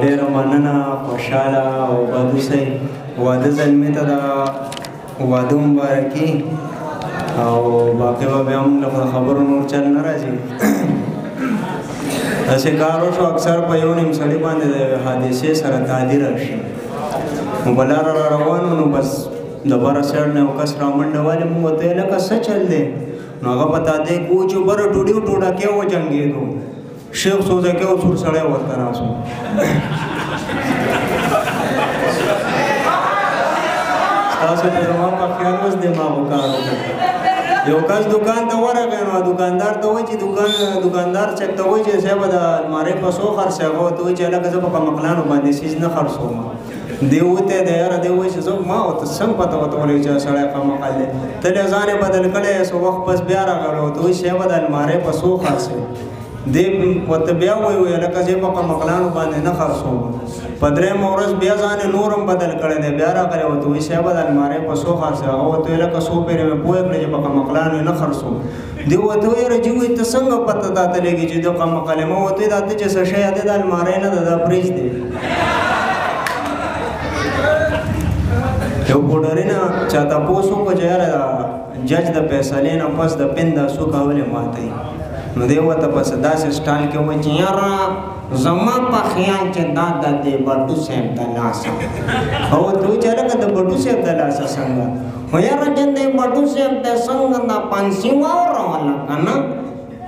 ډېره مننه، خوشحاله او بادوسئ. واده زلمي ته د واده مبارکي او باقي به بیا هم له خبرو نور چل نه راځي. داسې کار وشو اکثر په یو نیم سړي باندې د حادثې سره تعدي راشي. نو په لاره را روان وو، نو بس د بره سایډ نه یو کس را منډه والې. مونږ ورته ویل لکه څه چل دی؟ نو هغه په تعدی کې و چې بره ټوډۍ و ټوډکې وجنګېدو. شیخ سوزکې او سور سړی ورته راسو. ستاسو په زما په خیال اوس دماغ کار وکړي. یو کس دکان ته ورغی، نو دکاندار ته وایي چې دکاندار چک ته وایي چې صاحب د المارۍ په څو خرڅ هغه ورته وایي چې هلکه زه په کمقلانو باندې سیز نه خرڅوم. دی وته دی یاره دی وایي چې زه ما ورته څنګه پته ورته ولګي چې سړی کمقل دی. تل یې ځان یې بدل کړی، څه وخت پس بیا راغلی ورته وایي صاحب د المارۍ په څو خرڅ دی ورته بیا وایي هلکه زه په کمقلانو باندې نه خرڅوم. په درېیمه ورځ بیا ځان یې نور هم بدل کړی دی، بیا راغلی ورته وایي صاحب د المارۍ په څو خرڅ هغه ورته ویل لکه څو پېرې مې پوه کړې چې په کمقلانو یې نه خرڅوم. دی ورته وایي یاره جي وایي ته څنګه پته تاته لګي چې د کمقل یم؟ ما ورته وایي دا ته چې څه شی دی د المارۍ نه ده، دا فریج دی. یو پوډري نه چا تپوس وکړو چې یاره جج د فیصلې نه پس د پن دا څوکه ولې ماتوي؟ نو دی ورته په داسې سټایل کې وایي چې یاره زما په خیال چې دا د دې بټو صاحب د لاسه. او ورته وایي چې هلکه د بټو صاحب د لاسه څنګه؟ خو یاره چې د بټو صاحب د څنګه دا پانسي واوروله که نه،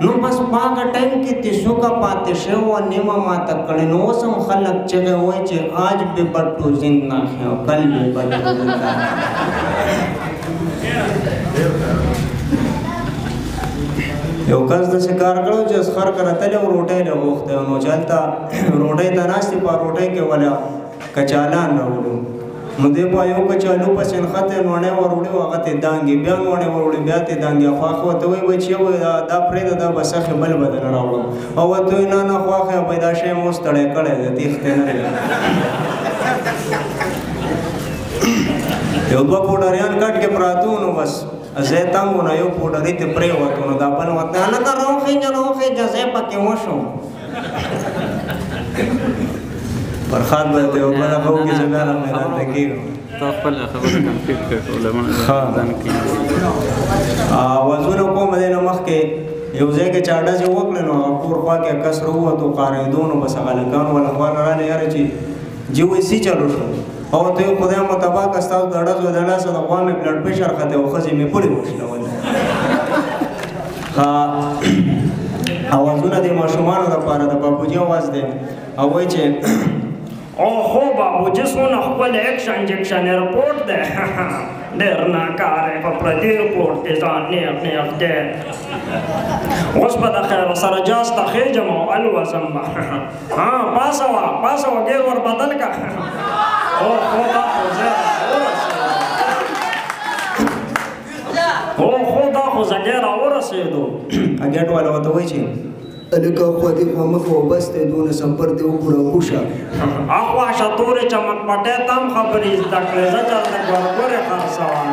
نو بس په هغه ټایم کې تیسوکه پاتې شوې وه، نیمه ماته کړې. نو اوس هم خلک چغې وایي چې آج به بټو زنده ہے او کل به بټو زنده ہے. یو کس داسې کار کړی چې خر کره تللی او روټۍ له غوښتی، نو چې هلته روټۍ ته ناست په روټۍ کې ولې کچالان راوړو. نو دی په یو کچالو پسې نښتی، نوڼۍ وروړي هغه ته دانګې، بیا نوڼۍ وروړي بیا ته دانګې. خواښې ورته وایي بچیه دا پرېږده دا به سخې بل به درله راوړم. او ورته وایي نه نه خواښې بی دا شی مو ستړی کړی دی، تېښتې نه دی. یو دوه پوډریان کټ کې پراته وو، نو بس ځای تنګ و، نو یو پوډري ته پرېوتو. نو دا بل ورته هلکه راوخېږه راوخېږه ځای پکې وشو. فرخان به ته یو بله ښه وکړي چې بیا را میدان ته کېږم. تا خپله خبره کمپلیټ کړه، علما ځان کې وضونه کوم دی. نو مخکې یو ځای کې چا ډزې وکړې، نو هغه کور خوا کې کس راووتو قارېدو. نو بس هغه هلکانو والا خواله راغلې یاره چې جي وایي څه چلو شو؟ او ورته وایي خدای متبا که ستاسو د ډزو د لاسه د غوا مې بلډ پرېشر ښه دی او ښځې مې پړې وشلولې. اوازونه د ماشومانو دپاره د بابوجي اواز دی او وایي چې اوهو بابوجي څونه ښکلی ایکشن جکشن ایرپورټ دی، ډېر ناکاره په پردي ایرپورټ کې ځان نیغ نیغ دی. اوس به د خیر سره جاز ته خېږم او الوزم به. پاسه وه پاسه وه ګیر ور بدل که. اوهو دا خو زیره ورسېدو، اوهو دا خو زګی راورسېدو. اګېټ والا ورته وایي چې هلکه خوا دې خوا مه کوه بس دی دونه سفر دې وګوره وشه. اخوا شه تورې چمک پټۍ ته هم خبرې زده کړې، زه چېرته ګورګورې خرڅوم.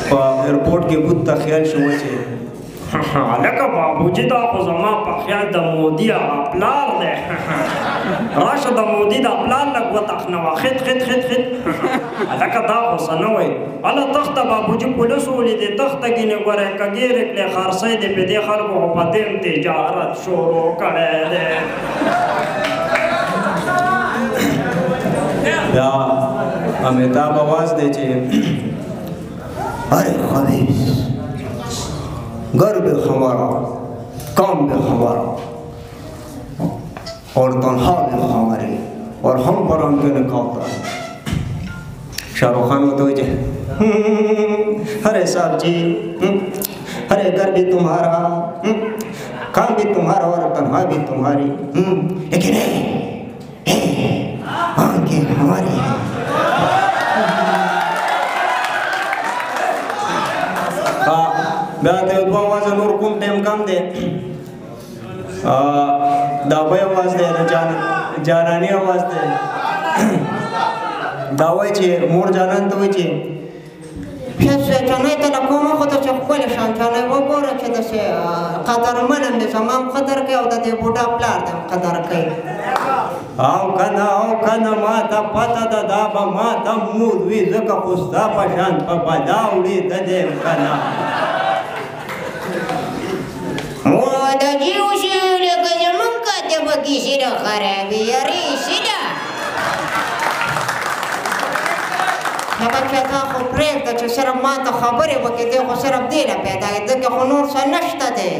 په ایرپورټ کې بوت ته خیال شو چې هلکه بابوجي دا خو زما په خیال د مودي هغه پلار دی. راشه د مودي د پلار لږ وتخنوه، خط خط خط خط. هلکه دا خو څه نه وایي. هله تخته بابوجي پولیسو ولیدې، تخته ګینې ګورې کګېرې کړې خرڅی دې په دې خلکو خو په دې تجارت شروع کړی دی. بیا امیتاب آواز دی چې ارے خبیث घर भी हमारा, काम भी हमारा और तनख्वाह भी हमारी और हम पर उनके निकालता है. शाहरुख खान होते हुए अरे साहब जी, अरे घर भी तुम्हारा, काम भी तुम्हारा और तनख्वाह भी तुम्हारी, लेकिन आंखें हमारी. بیا ته یو دوه اوازه نور کوم ټایم کم دی. دا بی اواز دی د جاناني اواز دی. دا وایي چې مور جانان ته وایي چې چانای ته له کومه خو ته چې ښکلې شان چانای وګوره چې داسې قدرمن هم دی زما هم قدر کوي او د دې بوډا پلار دی هم قدر کوي او کنه ما ته پته ده دا به ما ته مور وي ځکه خو ستا په شان په بدا وړي ته دی کنه د دې وشي لکه زمونږ کاتبه کیسې نه خرابې یارې سیده هغه چې تا خو پرېږده چې صرف ما ته خبرې وکړې دی خو صرف دې نه پیدا کړې دلته خو نور څه نشته دی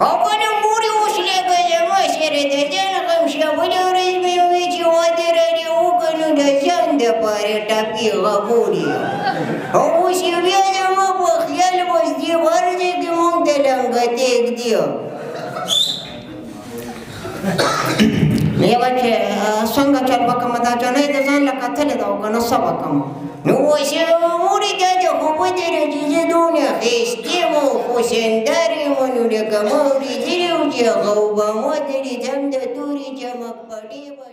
او کنه مورې اوس لکه زما سره د ځان غم شه بله ورځ به یې وایي چې واده رانې وکړه نو د ځان دپاره ټپې غمورې او اوس یې بیا زما په خیال اوس دې ورځې کې مونږ ته لنګتېږ دی یوه چې څنګه چل وکړم دا جنۍ د ځان له کتلې ده او که نه څه وکړم نو اوس مورې دا د خو بدره چې زه دونه ښایستې وم خو سندرې مو نو لکه ما اورېدلې وم چې هغه اوبه ما درېدم د تورې چمک پټې به